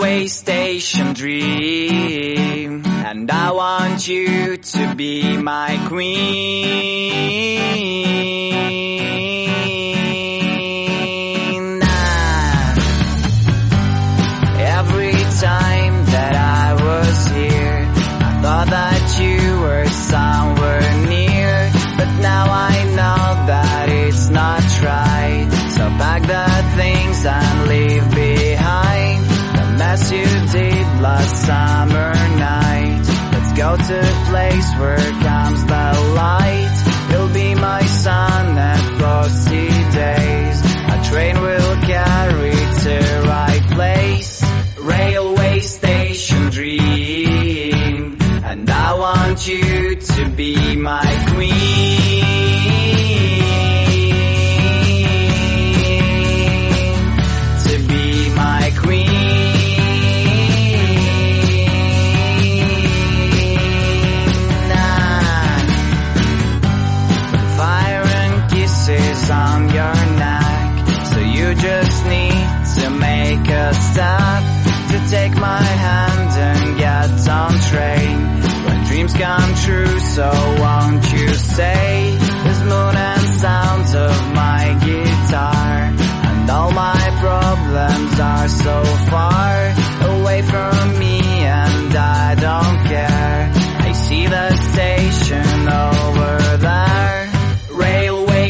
railway station dream, and I want you to be my queen. Every time that I was here, I thought that you were somewhere near, but now I know that it's not right. So pack the things and leave behind the mess you did last summer night. Let's go to a place where comes the light. You'll be my sun at frosty days. A train will carry to right place. Railway station dream, and I want you to be my queen, to be my queen. Fire and kisses on your neck, so you just need to make a step, to take my hand and get on train. When dreams come true, so won't you say, there's moon and sounds of my guitar, and all my problems are so far